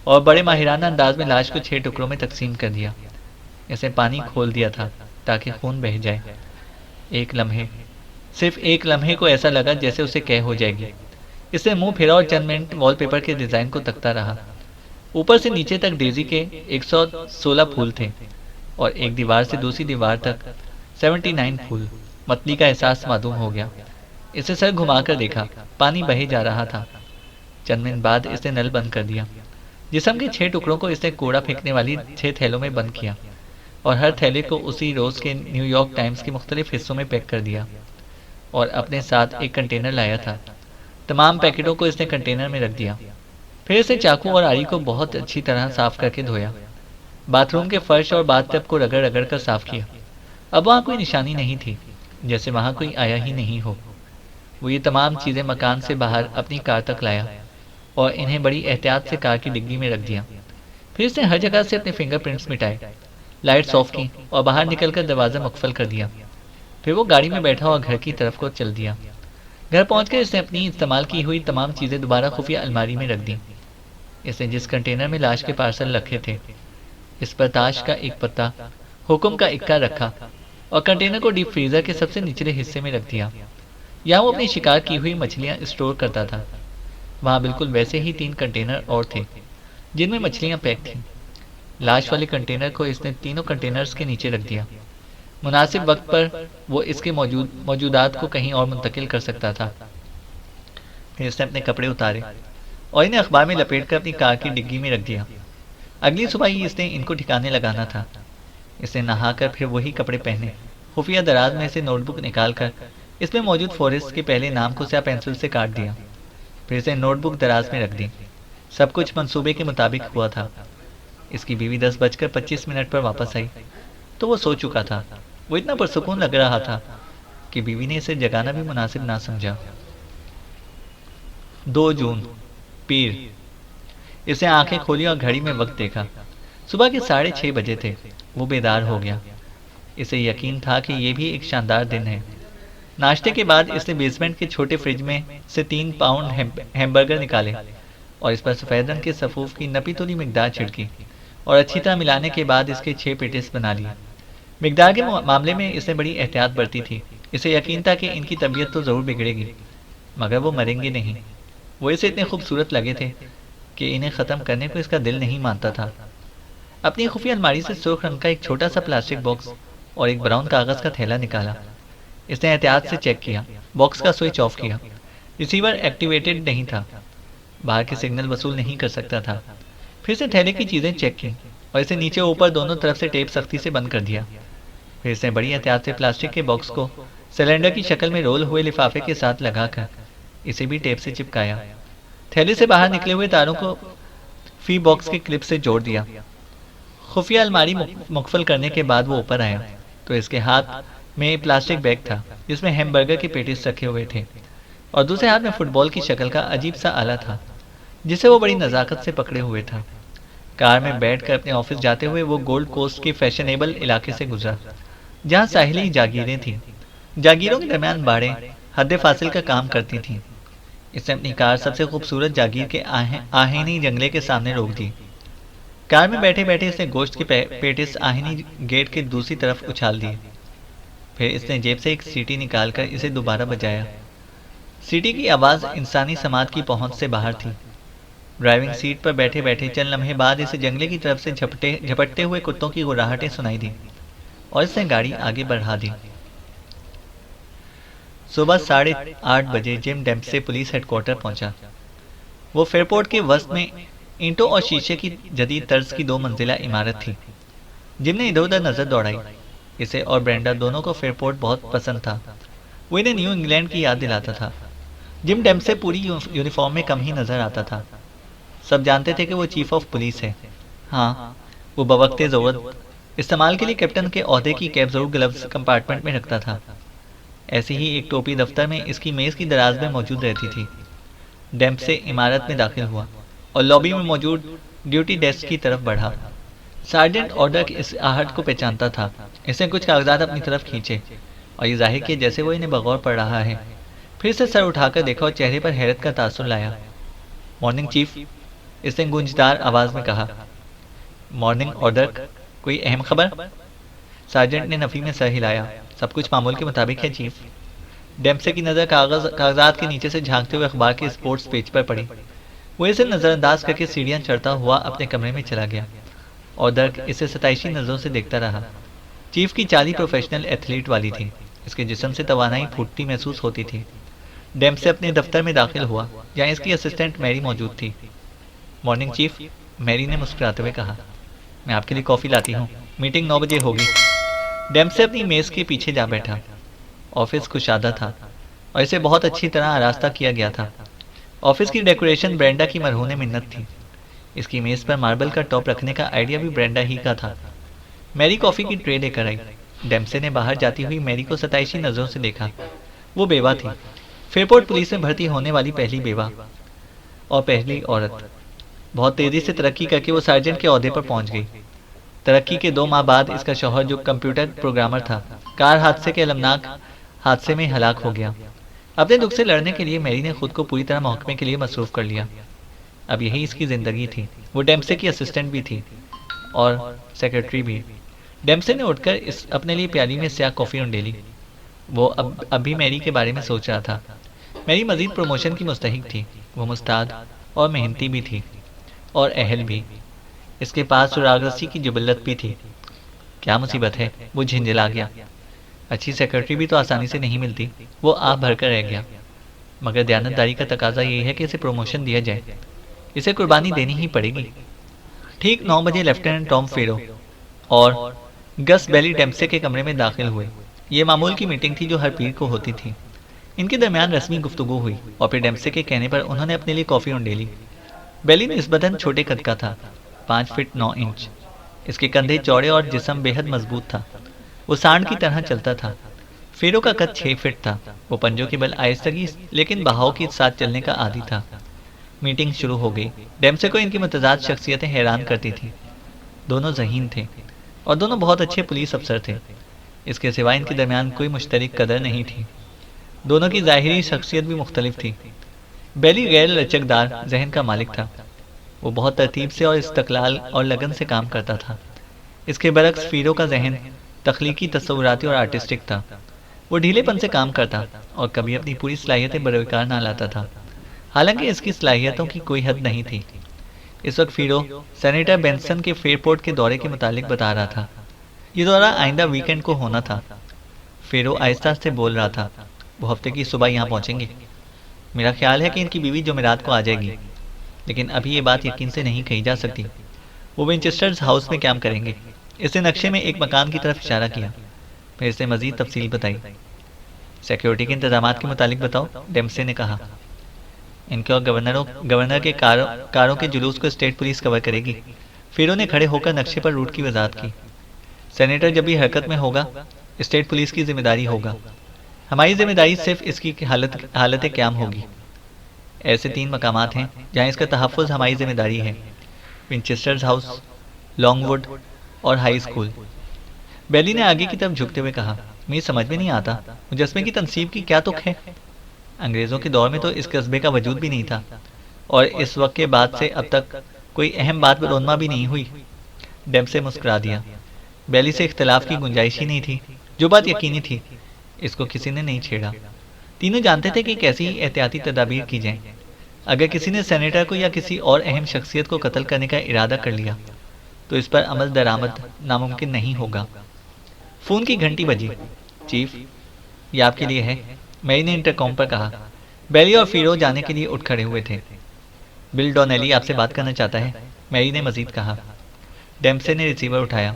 और बड़े माहिराना अंदाज में लाश को 6 टुकड़ों में तकसीम कर दिया। इसने पानी खोल दिया था ताकि खून बह जाए। एक लम्हे, सिर्फ एक लम्हे को ऐसा लगा जैसे उसे कह हो जाएगी। इसने मुंह फेरा और चंद मिनट वॉलपेपर के डिज़ाइन को तकता रहा। ऊपर से नीचे तक डेजी के 116 फूल थे और एक दीवार से दूसरी दीवार तक 79 फूल। मतली का एहसास मालूम हो गया। इसे सर घुमाकर देखा। पानी बहे जा रहा था। चंद मिनट बाद इसने नल बंद कर दिया। जिस्म के 6 टुकड़ों को इसने कूड़ा फेंकने वाली 6 थैलों में बंद किया और हर थैले को उसी रोज़ के न्यूयॉर्क टाइम्स के मुख्तलिफ हिस्सों में पैक कर दिया और अपने साथ एक कंटेनर लाया था। तमाम पैकेटों को इसने कंटेनर में रख दिया। फिर इसे चाकू और आरी को बहुत अच्छी तरह साफ करके धोया। बाथरूम के फर्श और बाथटब को रगड़ रगड़ कर साफ किया। अब वहाँ कोई निशानी नहीं थी, जैसे वहाँ कोई आया ही नहीं हो। वो ये तमाम चीज़ें मकान से बाहर अपनी कार तक लाया और इन्हें बड़ी एहतियात से कार की डिग्गी में रख दिया। फिर इसने हर जगह से अपने फिंगरप्रिंट्स मिटाए, लाइट्स ऑफ की और बाहर निकलकर दरवाज़ा मुकफल कर दिया। फिर वो गाड़ी में बैठा और घर की तरफ को चल दिया। घर पहुंचकर इसने अपनी इस्तेमाल की हुई तमाम चीज़ें दोबारा खुफिया अलमारी में रख दी। इसने जिस कंटेनर में लाश के पार्सल रखे थे, इस पर ताश का एक पत्ता, हुक्म का इक्का रखा और कंटेनर को डीप फ्रीजर के सबसे निचले हिस्से में रख दिया। यहाँ वो अपनी शिकार की हुई मछलियाँ स्टोर करता था। वहाँ बिल्कुल वैसे ही 3 कंटेनर और थे जिनमें मछलियाँ पैक थीं। लाश वाले कंटेनर को इसने तीनों कंटेनर्स के नीचे रख दिया। मुनासिब वक्त पर वो इसके मौजूदात को कहीं और मुंतकिल कर सकता था। फिर इसने अपने कपड़े उतारे और इन्हें अखबार में लपेट कर अपनी कार की डिग्गी में रख दिया। अगली सुबह ही इसने इनको ठिकाने लगाना था। इसने नहाकर फिर वही कपड़े पहने। खुफिया दराज में से नोटबुक निकालकर इसमें मौजूद फॉरेस्ट के पहले नाम को स्याह पेंसिल से काट दिया। फिर इसे नोटबुक दराज में रख दी। सब कुछ मंसूबे के मुताबिक हुआ था। इसकी बीवी 10:25 पर वापस आई तो वो सो चुका था। वो इतना पुरसुकून लग रहा था कि बीवी ने इसे जगाना भी मुनासिब ना समझा। 2 जून, पीर। इसने आंखें खोली और घड़ी में वक्त देखा। सुबह के 6:30 बजे थे। वो बेदार हो गया। इसे यकीन था कि यह भी एक शानदार दिन है। नाश्ते के बाद इसने बेसमेंट के छोटे फ्रिज में से 3 पाउंड हैमबर्गर निकाले और इस पर सफ़ेद रंग के सफ़ूफ की नपी तुली मिकदार छिड़की और अच्छी तरह मिलाने के बाद इसके 6 पेटिस बना लिए। मिकदार के मामले में इसने बड़ी एहतियात बरती थी। इसे यकीन था कि इनकी तबीयत तो ज़रूर बिगड़ेगी मगर वो मरेंगे नहीं। वो इसे इतने खूबसूरत लगे थे कि इन्हें ख़त्म करने को इसका दिल नहीं मानता था। अपनी खुफिया अलमारी से सुर्ख रंग का एक छोटा सा प्लास्टिक बॉक्स और एक ब्राउन कागज़ का थैला निकाला। इसने एहतियात से चेक किया, बॉक्स का स्विच ऑफ किया। रिसीवर एक्टिवेटेड नहीं था, बाहर के सिग्नल वसूल नहीं कर सकता था। फिर से थैले की चीज़ें चेक की और इसे नीचे ऊपर दोनों तरफ से टेप सख्ती से बंद कर दिया। फिर से बड़ी एहतियात से प्लास्टिक के बॉक्स को सिलेंडर की शक्ल में रोल हुए लिफाफे के साथ लगाकर इसे भी टेप से चिपकाया। थैले से बाहर निकले हुए तारों को फी बॉक्स के क्लिप से जोड़ दिया। खुफिया अलमारी मुकफल करने के बाद वो ऊपर आया तो इसके हाथ में प्लास्टिक बैग था जिसमें हैमबर्गर के पेटीज रखे हुए थे और दूसरे हाथ में फुटबॉल की शक्ल का अजीब सा आला था जिसे वो बड़ी नज़ाकत से पकड़े हुए था। कार में बैठकर अपने ऑफिस जाते हुए वो गोल्ड कोस्ट के फैशनेबल इलाके से गुजरा जहाँ साहिली जागीरें थीं। जागीरों के दरमियान बाड़ें हद फासिल का काम करती थीं। इसने अपनी कार सबसे खूबसूरत जागीर के आहिनी जंगले के सामने रोक दी। कार में बैठे बैठे इसने गोश्त के पेटिस आहिनी गेट के दूसरी तरफ उछाल दिए। फिर इसने जेब से एक सीटी निकालकर इसे दोबारा बजाया। सीटी की आवाज़ इंसानी समाज की पहुंच से बाहर थी। ड्राइविंग सीट पर बैठे बैठे चंद लम्हे बाद इसे जंगले की तरफ से झपटते हुए कुत्तों की गुर्राहटें सुनाई दी और इसने गाड़ी आगे बढ़ा दी। सुबह 8:30 बजे जिम डेम्पसे पुलिस हेडक्वार्टर पहुंचा। वो फेयरपोर्ट के वस्त में ईंटों और शीशे की जदीद तर्ज की 2 मंजिला इमारत थी। जिम ने इधर उधर नजर दौड़ाई। इसे और ब्रेंडा दोनों को फेयरपोर्ट बहुत पसंद था। वो इन्हें न्यू इंग्लैंड की याद दिलाता था। जिम डेम्पसे पूरी यूनिफॉर्म में कम ही नजर आता था। सब जानते थे कि वो चीफ ऑफ पुलिस है। हाँ, वो बवक्ते ज़रूरत इस्तेमाल के लिए कैप्टन के ओहदे की कैप जरूर ग्लव्स कंपार्टमेंट में रखता था। ऐसी ही एक टोपी दफ्तर में इसकी मेज़ की दराज में मौजूद रहती थी। डेम्पसे इमारत में दाखिल हुआ और लॉबी में मौजूद ड्यूटी डेस्क की तरफ बढ़ा। सार्जेंट ऑर्डर इस आहट को पहचानता था। इसने कुछ कागजात अपनी तरफ खींचे और ये जाहिर किया जैसे वो इन्हें बगौर पढ़ रहा है। फिर से सर उठाकर देखा और चेहरे पर हैरत का तासुर लाया। मॉर्निंग चीफ, इसने गूंजदार आवाज में कहा। मॉर्निंग ऑर्डर, कोई अहम खबर? सार्जेंट ने नफी में सर हिलाया। सब कुछ मामूल के मुताबिक है चीफ। डेम्पसे की नज़र कागजात के नीचे से झांकते हुए अखबार के स्पोर्ट्स पेज पर पड़ी। वो इसे नज़रअंदाज करके सीढ़ियां चढ़ता हुआ अपने कमरे में चला गया और दर्क इसे सताइशी नज़रों से देखता रहा। चीफ की चाली प्रोफेशनल एथलीट वाली थी। इसके जिस्म से तवानाई फूटती महसूस होती थी। डेम्पसे अपने दफ्तर में दाखिल हुआ जहाँ इसकी असिस्टेंट मैरी मौजूद थी। मॉर्निंग चीफ, मैरी ने मुस्कुराते हुए कहा। मैं आपके लिए कॉफ़ी लाती हूँ। मीटिंग 9 बजे होगी। डेम्पसे अपनी मेज़ के पीछे जा बैठा। ऑफिस कुशादा था और इसे बहुत अच्छी तरह आरास्ता किया गया था। ऑफिस की डेकोरेशन ब्रेंडा की मरहूने मिन्नत थी। इसकी मेज़ पर मार्बल का टॉप रखने का आइडिया भी ब्रेंडा ही का था। मैरी कॉफ़ी की ट्रे लेकर आई। डेम्पसे ने बाहर जाती हुई मैरी को सताइशी नज़रों से देखा। वो बेवा थी, फेयरपोर्ट पुलिस में भर्ती होने वाली पहली बेवा और पहली औरत। बहुत तेज़ी से तरक्की करके वो सार्जेंट के ओहदे पर पहुंच गई। तरक्की के 2 माह बाद इसका शौहर, जो कंप्यूटर प्रोग्रामर था, कार हादसे के अलमनाक हादसे में हलाक हो गया। अपने दुख से लड़ने के लिए मैरी ने खुद को पूरी तरह महकमे के लिए मसरूफ़ कर लिया। अब यही इसकी ज़िंदगी थी। वो डेम्पसे की असिस्टेंट भी थी और सेक्रेटरी भी। डेम्पसे ने उठकर इस अपने लिए प्याली में स्याह कॉफ़ी उंडेली। वो अभी मैरी के बारे में सोच रहा था। मैरी मज़ीद प्रमोशन की मुस्तहिक थी। वो मुस्ताद और मेहनती भी थी और अहल भी। इसके पास सुरागरसी की जुबिलत भी थी। क्या मुसीबत है, वो झिंझला गया। अच्छी सेक्रेटरी भी तो आसानी से नहीं मिलती। वो आप भरकर रह गया। मगर दयानतदारी का तकाजा ये है कि इसे प्रमोशन दिया जाए। इसे कुर्बानी देनी ही पड़ेगी। ठीक 9 बजे लेफ्टिनेंट टॉम फेरो और गस बेली डेम्पसे के कमरे में दाखिल हुए। ये मामूल की मीटिंग थी जो हर पीर को होती थी। इनके दरमियान रस्मी गुफ्तगू हुई और फिर डेम्पसे के कहने पर उन्होंने अपने लिए कॉफ़ी उंडेली। बेली निस्बतन छोटे कद का था, 5 फीट 9 इंच। इसके कंधे चौड़े और जिस्म बेहद मजबूत था। वो सांड की तरह चलता था। फेरो का कद 6 फीट था। वो पंजों के बल आहिस्तगी लेकिन बहाव के साथ चलने का आदी था। मीटिंग शुरू हो गई। डेम्पसे को इनकी मुतजाद शख्सियतें हैरान करती थी। दोनों ज़हीन थे और दोनों बहुत अच्छे पुलिस अफसर थे। इसके सिवा इनके दरमियान कोई मुश्तरक कदर नहीं थी। दोनों की ज़ाहिरी शख्सियत भी मुख्तलिफ थी। बेली गैर लचकदार जहन का मालिक था। वो बहुत तरतीब से और इस्तकलाल और लगन से काम करता था। इसके बरक्स फीरो का जहन तख्लीकी, तस्वुराती और आर्टिस्टिक था। वो ढीलेपन से काम करता और कभी अपनी पूरी सलाहियतें बरकरार ना लाता था। हालांकि इसकी सलाहियतों की कोई हद नहीं थी। इस वक्त फीरो सेनेटर बेंसन के फेयरपोर्ट के दौरे के मुतालिक बता रहा था। ये दौरा आइंदा वीकेंड को होना था। फेरो आहिस्ता से बोल रहा था। वो हफ्ते की सुबह यहाँ पहुँचेंगे। मेरा ख्याल है कि इनकी बीवी जुमेरात को आ जाएगी, लेकिन अभी ये बात यकीन से नहीं कही जा सकती। वो विंचेस्टर्स हाउस में कैंप करेंगे। इसने नक्शे में एक मकान की तरफ इशारा किया। फिर इसने मजीद तफसील बताई। सिक्योरिटी के इंतजाम के मुतालिक बताओ, डेम्पसे ने कहा। इनके और गवर्नर के कारों के जुलूस को स्टेट पुलिस कवर करेगी। फिर ने खड़े होकर नक्शे पर रूट की वजाहत की। सेनेटर जब भी हरकत में होगा, स्टेट पुलिस की जिम्मेदारी होगा। हमारी जिम्मेदारी सिर्फ इसकी हालत क़याम होगी। ऐसे 3 मकामात हैं जहाँ इसका तहफ़्फ़ुज़ हमारी जिम्मेदारी है: विंचेस्टर्स हाउस, लॉन्गवुड और हाई स्कूल। बेली ने आगे की तरफ झुकते हुए कहा, मुझे समझ में नहीं आता, मुजस्मे की तनसीब की क्या तुक है? अंग्रेज़ों के दौर में तो इस कस्बे का वजूद भी नहीं था, और इस वक्त के बाद से अब तक कोई अहम बात रोनमा भी नहीं हुई। डेम्पसे मुस्कुरा दिया। बेली से इख्तलाफ की गुंजाइश ही नहीं थी। जो बात यकीनी थी, इसको किसी ने नहीं छेड़ा। तीनों जानते थे कि कैसी एहतियाती तदाबीर की जाएं। अगर किसी ने सेनेटर को या किसी और अहम शख्सियत को कत्ल करने का इरादा कर लिया, तो इस पर अमल दरामद नामुमकिन नहीं होगा। फ़ोन की घंटी बजी। चीफ, ये आपके लिए है, मैरी ने इंटरकॉम पर कहा। बेली और फीरो जाने के लिए उठ खड़े हुए थे। बिल डोनेली आपसे बात करना चाहता है, मैरी ने मजीद कहा। डेम्पसे ने रिसीवर उठाया।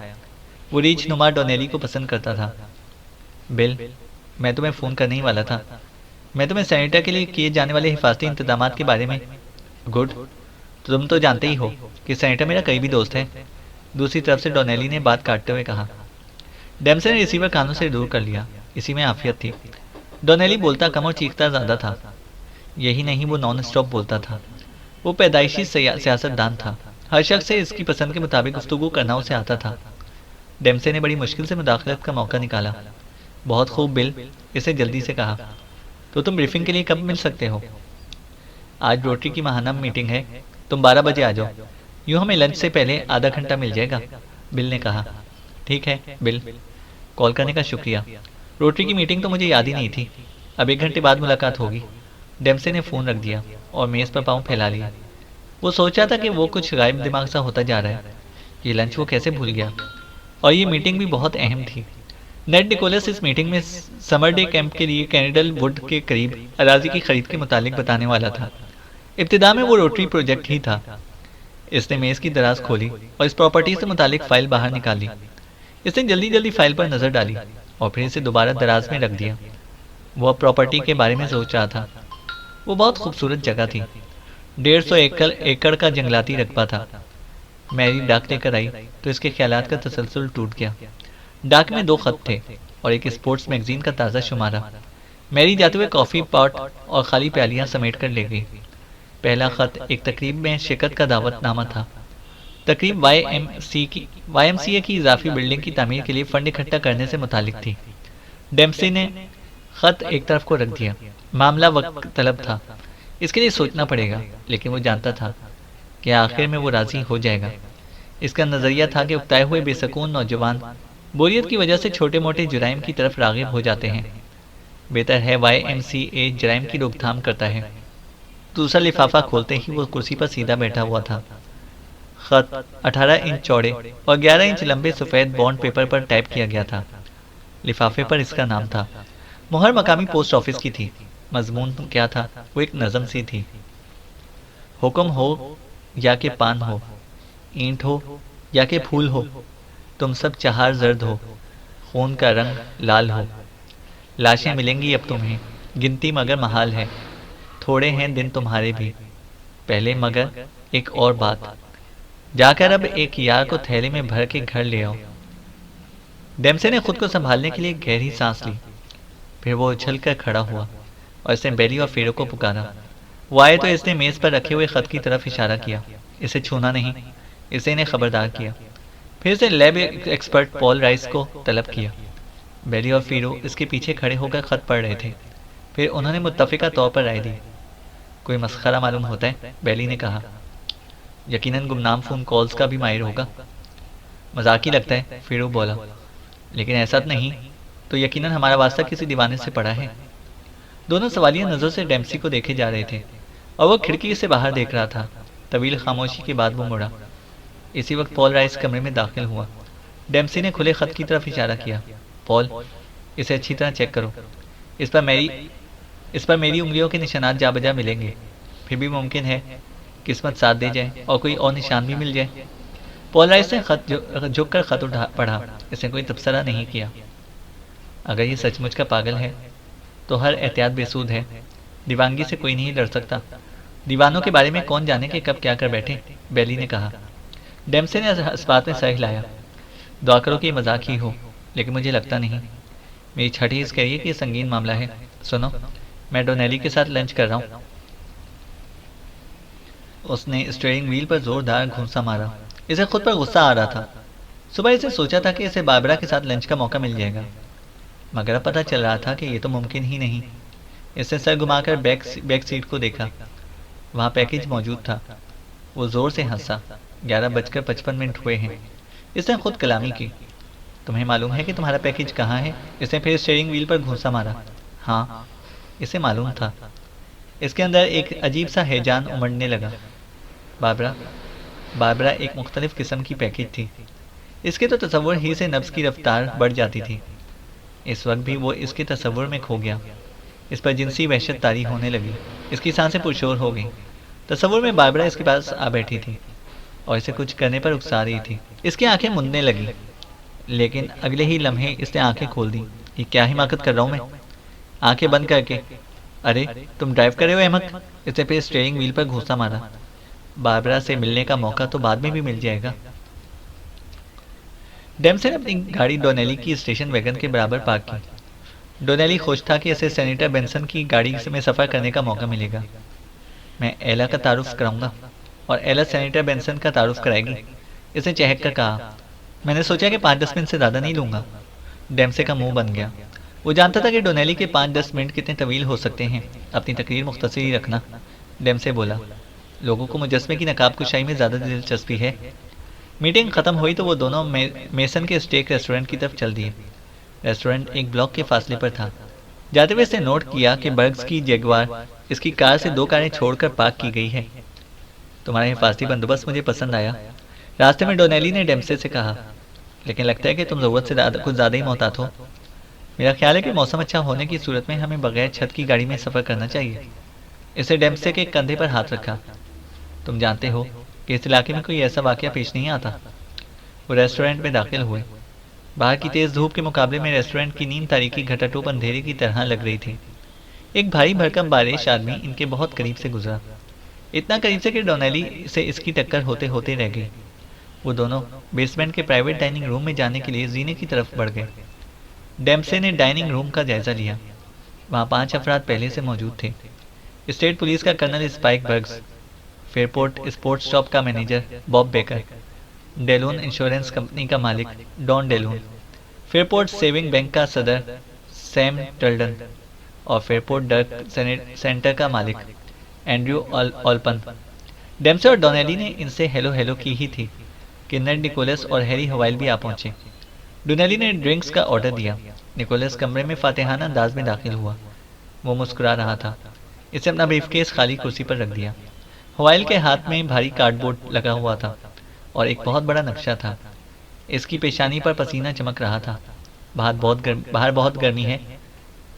वो रीछ नुमा डोनेली को पसंद करता था। बिल, मैं तुम्हें फ़ोन करने ही वाला था। मैं तुम्हें सेनेटर के लिए किए जाने वाले हिफाजती इंतजाम के बारे में। गुड, तुम तो जानते ही हो कि सेनेटर मेरा करीबी दोस्त है, दूसरी तरफ से डोनेली ने बात काटते हुए कहा। डेम्पसे ने रिसीवर कानों से दूर कर लिया। इसी में आफियत थी। डोनेली बोलता कम और चीखता ज़्यादा था। यही नहीं, वो नॉन स्टॉप बोलता था। वो पैदाइशी सियासतदान था। हर शख्स से इसकी पसंद के मुताबिक गुफ्तगू करना उसे आता था। डेम्पसे ने बड़ी मुश्किल से मुदाखलत का मौका निकाला। बहुत खूब बिल, इसे जल्दी से कहा। तो तुम ब्रीफिंग के लिए कब मिल सकते हो? आज रोटरी की माहाना मीटिंग है, तुम 12 बजे आ जाओ। यूँ हमें लंच से पहले आधा घंटा मिल जाएगा, बिल ने कहा। ठीक है बिल, कॉल करने का शुक्रिया। रोटरी की मीटिंग तो मुझे याद ही नहीं थी। अब 1 घंटे बाद मुलाकात होगी। डेम्पसे ने फ़ोन रख दिया और मेज़ पर पाँव फैला लिया। वो सोच रहा था कि वो कुछ गायब दिमाग सा होता जा रहा है। ये लंच वो कैसे भूल गया? और ये मीटिंग भी बहुत अहम थी। नेड निकोलस इस मीटिंग में समर डे कैंप के लिए कैनेडल वुड के करीब अराजी की खरीद के मुतालिक बताने वाला था। इब्तिदा में वो रोटरी प्रोजेक्ट ही था। इसने मेज़ की दराज खोली और इस प्रॉपर्टी से मुतालिक फ़ाइल बाहर निकाली। इसने जल्दी जल्दी फाइल पर नज़र डाली और फिर इसे दोबारा दराज में रख दिया। वो अब प्रॉपर्टी के बारे में सोच रहा था। वो बहुत खूबसूरत जगह थी। 150 एकड़ का जंगलाती रकबा था। मैरी डाक लेकर आई तो इसके ख्यालात का तसलसल टूट गया। डाक में 2 खत थे और एक स्पोर्ट्स मैगजीन का ताज़ा शुमारा। मैरी जाते हुए कॉफ़ी पॉट और खाली प्यालियाँ समेट कर ले गई। पहला खत एक तकरीब में शिरकत का दावतनामा था। तकरीब YMCA की इजाफी बिल्डिंग की तामीर के लिए फंड इकट्ठा करने से मुतालिक थी। डेम्पसे ने खत एक तरफ को रख दिया। मामला वक्त तलब था, इसके लिए सोचना पड़ेगा, लेकिन वो जानता था कि आखिर में वो राज़ी हो जाएगा। इसका नज़रिया था कि उकताए हुए बेसकून नौजवान बोरियत की वजह से छोटे मोटे जुराइम की तरफ राग़िब हो जाते हैं। बेहतर है YMCA जुराइम की रोकथाम करता है। दूसरा लिफाफा खोलते ही वो कुर्सी पर सीधा बैठा हुआ था। खत 18 इंच चौड़े और 11 इंच लंबे सफ़ेद बॉन्ड पेपर पर टाइप किया गया था। लिफाफे पर इसका नाम था। मुहर मकामी पोस्ट ऑफिस की थी। मजमून क्या था? वो एक नज़म सी थी। हुक्म हो या के पान हो, ईंट हो या के फूल हो, तुम सब चहार जर्द हो, खून का रंग लाल हो। लाशें मिलेंगी अब तुम्हें, गिनती मगर महाल है, थोड़े हैं दिन तुम्हारे भी। पहले मगर एक और बात, जाकर अब एक यार को थैले में भर के घर ले आओ। डेम्पसे ने खुद को संभालने के लिए गहरी सांस ली। फिर वो उछल कर खड़ा हुआ और इसने बेली और फेरो को पुकारा। वो आए तो इसने मेज़ पर रखे हुए खत की तरफ इशारा किया। इसे छूना नहीं, इसे ने खबरदार किया। फिर से लैब एक्सपर्ट पॉल राइस को तलब किया। बेली और फीरो इसके पीछे खड़े होकर खत पढ़ रहे थे। फिर उन्होंने मुत्तफ़िका तौर पर राय दी। कोई मस्खरा मालूम होता है, बेली ने कहा। यकीनन गुमनाम फ़ोन कॉल्स का भी माहिर होगा। मजाक ही लगता है, फीरो बोला। लेकिन ऐसा नहीं तो यकीनन हमारा वास्ता किसी दीवाने से पड़ा है। दोनों सवालिया नज़र से डेम्पसी को देखे जा रहे थे और वह खिड़की से बाहर देख रहा था। तवील खामोशी के बाद वो मुड़ा। इसी वक्त पॉल राइस कमरे में दाखिल हुआ। डेम्पसी ने खुले खत की तरफ इशारा किया। पॉल, इसे अच्छी तरह चेक करो। इस पर इस पर मेरी उंगलियों के निशानात जा बजा मिलेंगे। फिर भी मुमकिन है किस्मत साथ दे जाए और कोई और निशान भी मिल जाए। पॉल राइस ने झुक कर खत उठा पढ़ा। इसने कोई तबसरा नहीं किया। अगर ये सचमुच का पागल है तो हर एहतियात बेसूद है। दीवानगी से कोई नहीं लड़ सकता। दीवानों के बारे में कौन जाने कि कब क्या कर बैठे, बेली ने कहा। डेम्से ने इस बात में सर हिलाया। दुआ करो कि ये मजाक ही हो, लेकिन मुझे लगता नहीं। मेरी छठी हिस्स कह रही है कि ये संगीन मामला है। सुनो, मैं डोनेली के साथ लंच कर रहा हूँ। उसने स्टीयरिंग व्हील पर जोरदार घूंसा मारा। इसे खुद पर गुस्सा आ रहा था। सुबह इसे सोचा था कि इसे बारबरा के साथ लंच का मौका मिल जाएगा, मगर अब पता चल रहा था कि ये तो मुमकिन ही नहीं। इसने सर घुमाकर बैक सीट को देखा। वहाँ पैकेज मौजूद था। वो जोर से हंसा। 11:55 हुए हैं। इसने खुद कलामी की। तुम्हें मालूम है कि तुम्हारा पैकेज कहाँ है? इसने फिर स्टीयरिंग व्हील पर घूंसा मारा। हाँ, इसे मालूम था। इसके अंदर एक अजीब सा हैजान उमड़ने लगा। बारबरा बारबरा एक मुख्तलिफ किस्म की पैकेज थी। इसके तो तसव्वुर ही से नब्ज़ की रफ्तार बढ़ जाती थी। इस वक्त भी वो इसके तसव्वुर में खो गया। इस पर जिनसी वहशत तारी होने लगी। इसकी सांसें पुरशोर हो गईं। तसव्वुर में बारबरा इसके पास आ बैठी थी और इसे कुछ करने पर उकसा रही थी। इसकी आंखें मुंदने लगी, लेकिन अगले ही लम्हे इसने आंखें खोल दी। ये क्या हिमाकत कर रहा हूँ मैं? आंखें बंद करके। अरे तुम ड्राइव कर रहे हो अहमक? इसने फिर स्टीयरिंग व्हील पर घूंसा मारा। बारबरा से मिलने का मौका तो बाद में भी मिल जाएगा। डेम्से ने अपनी गाड़ी डोनेली की स्टेशन वैगन के बराबर पार्क की। डोनेली खुश था कि इसे सेनेटर बेंसन की गाड़ी में सफ़र करने का मौका मिलेगा। मैं एला का तारुफ कराऊंगा और एला सेनेटर बेंसन का तारुफ कराएगी, इसने चहक कर कहा। मैंने सोचा कि 5-10 मिनट से ज़्यादा नहीं लूँगा। डेम्से का मुंह बन गया। वो जानता था कि डोनेली के 5-10 मिनट कितने तवील हो सकते हैं। अपनी तकरीर मुख्तसर ही रखना। डेम्से बोला, लोगों को मुजस्मे की नकाब कुशाई में ज़्यादा दिलचस्पी है। मीटिंग ख़त्म हुई तो वो दोनों मेसन के स्टेक रेस्टोरेंट की तरफ चल दिए। रेस्टोरेंट एक ब्लॉक के फासले पर था। जाते हुए इसने नोट किया कि बर्ग्स की जगुआर इसकी कार से 2 कारें छोड़कर पार्क की गई है। तुम्हारा हिफाजती बंदोबस्त मुझे पसंद आया, रास्ते में डोनेली ने डेम्से से कहा, लेकिन लगता है कि तुम ज़रूरत से कुछ ज़्यादा ही मोहतात हो। मेरा ख्याल है कि मौसम अच्छा होने की सूरत में हमें बगैर छत की गाड़ी में सफ़र करना चाहिए। इसे डेम्से के कंधे पर हाथ रखा। तुम जानते हो कि इस इलाके में कोई ऐसा वाक़या पेश नहीं आता। वो रेस्टोरेंट में दाखिल हुए। बाहर की तेज़ धूप के मुकाबले में रेस्टोरेंट की नीम तारीकी घटाटोप अंधेरे की तरह लग रही थी। एक भारी भरकम बारिश आदमी इनके बहुत करीब से गुजरा। इतना करीब से कि डोनेली से इसकी टक्कर होते होते रह गई। वो दोनों बेसमेंट के प्राइवेट डाइनिंग रूम में जाने के लिए जीने की तरफ बढ़ गए। डेम्से ने डाइनिंग रूम का जायजा लिया। वहाँ 5 अफराद पहले से मौजूद थे। स्टेट पुलिस का colonel Spike Burgs, Fairport sports shop का manager Bob Baker, Deloon insurance company का मालिक Don Deloon, Fairport saving bank का सदर सैम टल्डन और फेयरपोर्ट डर्क सेंटर का मालिक एंड्रयू ऑल्पन। डेम्से और डोनेली ने इनसे हेलो हेलो की ही थी कि नेड निकोलस और हैरी हवाइल भी आ पहुंचे। डोनेली ने ड्रिंक्स का ऑर्डर दिया। निकोलस कमरे में फातिहाना अंदाज में दाखिल हुआ। वो मुस्कुरा रहा था। इसे अपना ब्रीफकेस खाली कुर्सी पर रख दिया। हवाइल के हाथ में भारी कार्डबोर्ड लगा हुआ था और एक बहुत बड़ा नक्शा था। इसकी पेशानी पर पसीना चमक रहा था। बाहर बहुत गर्मी है।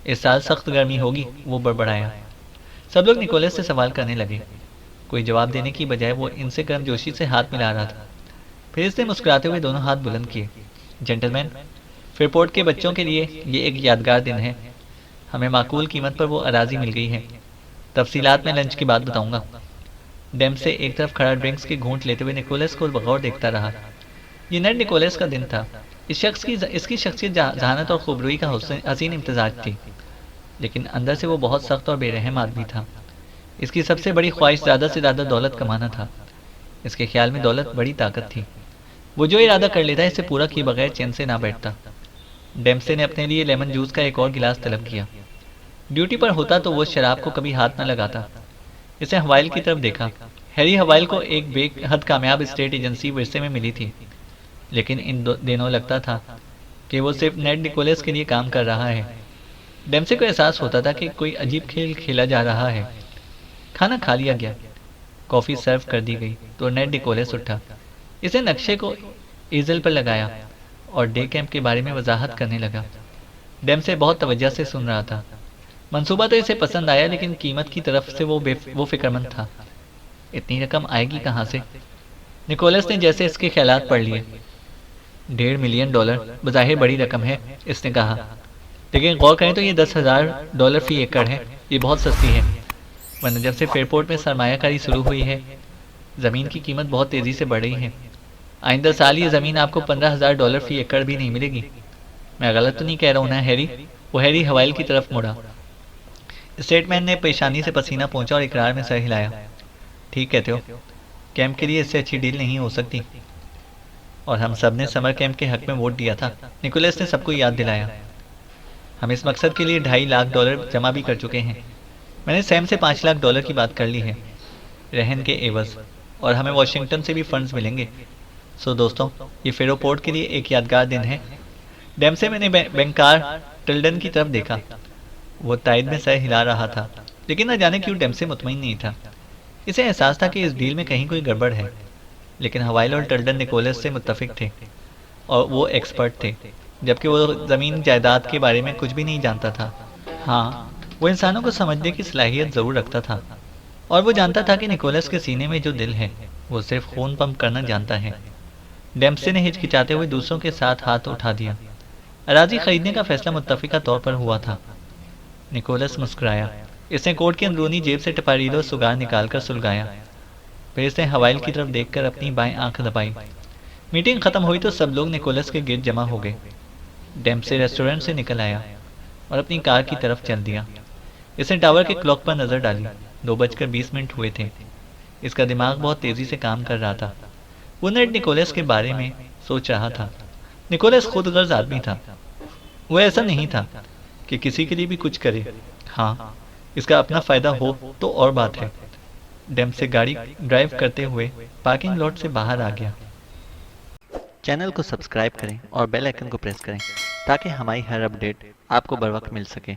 इस साल सख्त गर्मी होगी, वो बड़बड़ाया। सब लोग निकोलस से सवाल करने लगे। कोई जवाब देने की बजाय वो इनसे गर्मजोशी से हाथ मिला रहा था। फिर इसने मुस्कुराते हुए दोनों हाथ बुलंद किए। जेंटलमैन, फेयरपोर्ट के बच्चों के लिए ये एक यादगार दिन है। हमें माकूल कीमत पर वो अराजी मिल गई है। तफसीलात में लंच की बात बताऊंगा। डेम्से एक तरफ खड़ा ड्रिंक्स के घूंट लेते हुए निकोलस को बगौर देखता रहा। ये नेड निकोलस का दिन था। इसकी शख्सियत जहानत और खूबरूई का हसीन इम्तजाज थी, लेकिन अंदर से वो बहुत सख्त और बेरहम आदमी था। इसकी सबसे बड़ी ख्वाहिश ज़्यादा से ज़्यादा दौलत कमाना था। इसके ख्याल में दौलत बड़ी ताकत थी। वो जो इरादा कर लेता इसे पूरा किए बगैर चैन से ना बैठता। डेम्से ने अपने लिए लेमन जूस का एक और गिलास तलब किया। ड्यूटी पर होता तो वो शराब को कभी हाथ न लगाता। इसे हवाइल की तरफ देखा। हैरी हवाइल को एक बेहद कामयाब स्टेट एजेंसी विरसे में मिली थी, लेकिन इन दिनों लगता था कि वो सिर्फ नेड निकोलस के लिए काम कर रहा है। डेम्से को एहसास होता था कि कोई अजीब खेल खेला जा रहा है। खाना खा लिया गया। कॉफ़ी सर्व कर दी गई तो नेड निकोलस उठा। इसे नक्शे को ईजल पर लगाया और डे कैंप के बारे में वजाहत करने लगा। डेम्से बहुत तवज्जो से सुन रहा था। मंसूबा तो इसे पसंद आया, लेकिन कीमत की तरफ से वो फिक्रमंद था। इतनी रकम आएगी कहाँ से? निकोलस ने जैसे इसके ख्यालात पढ़ लिए। $1.5 मिलियन बज़ाहिर बड़ी रकम है, इसने कहा, लेकिन गौर करें तो ये $10,000 फी एकड़ है। ये बहुत सस्ती है, वरना जब से फेयरपोर्ट में सरमायाकारी शुरू हुई है, ज़मीन की कीमत बहुत तेज़ी से बढ़ रही है। आइंदा साल ये ज़मीन आपको $15,000 फी एकड़ भी नहीं मिलेगी। मैं गलत तो नहीं कह रहा हूँ ना हैरी? वो हैरी हवाइल की तरफ मुड़ा। स्टेटमैन ने पेशानी से पसीना पोंछा और इकरार में सर हिलाया। ठीक कहते हो, कैंप के लिए इससे अच्छी डील नहीं हो सकती। और हम सब ने समर कैंप के हक में वोट दिया था, निकोलस ने सबको याद दिलाया। हम इस मकसद के लिए $2.5 लाख जमा भी कर चुके हैं। मैंने सैम से $5 लाख की बात कर ली है, रहन के एवज, और हमें वॉशिंगटन से भी फंड्स मिलेंगे। सो दोस्तों, ये फेरोपोर्ट के लिए एक यादगार दिन है। डेम्से मैंने बैंकार टिल्डन की तरफ देखा। वो ताइद में सर हिला रहा था, लेकिन न जाने क्यों डेम्से मुतमईन नहीं था। इसे एहसास था कि इस डील में कहीं कोई गड़बड़ है। लेकिन हवाइल और टल्डन निकोलस से मुत्तफिक थे, और वो एक्सपर्ट थे, जबकि वो ज़मीन जायदाद के बारे में कुछ भी नहीं जानता था। हाँ, वो इंसानों को समझने की सलाहियत ज़रूर रखता था, और वो जानता था कि निकोलस के सीने में जो दिल है, वो सिर्फ खून पंप करना जानता है। डेम्पसे ने हिचकिचाते हुए दूसरों के साथ हाथ उठा दिया। अराजी खरीदने का फैसला मुत्तफिका तौर पर हुआ था। निकोलस मुस्कुराया। इसने कोट की अंदरूनी जेब से टपारीलो सुगार निकालकर सुलगाया। फिर इसने हवाइल की तरफ देखकर अपनी बाएं आंख दबाई। मीटिंग खत्म हुई तो सब लोग निकोलस के गिर्द जमा हो गए। डेम्पसे रेस्टोरेंट से निकल आया और अपनी कार की तरफ चल दिया। इसने टावर के क्लॉक पर नजर डाली। 2:20 हुए थे। इसका दिमाग बहुत तेजी से काम कर रहा था। वो नेड निकोलस के बारे में सोच रहा था। निकोलस खुदगर्ज आदमी था। वो ऐसा नहीं था कि किसी के लिए भी कुछ करे। हाँ, इसका अपना फायदा हो तो और बात है। डेम्पसे गाड़ी ड्राइव करते हुए पार्किंग लॉट से बाहर आ गया। चैनल को सब्सक्राइब करें और बेल आइकन को प्रेस करें ताकि हमारी हर अपडेट आपको बर वक्त मिल सके।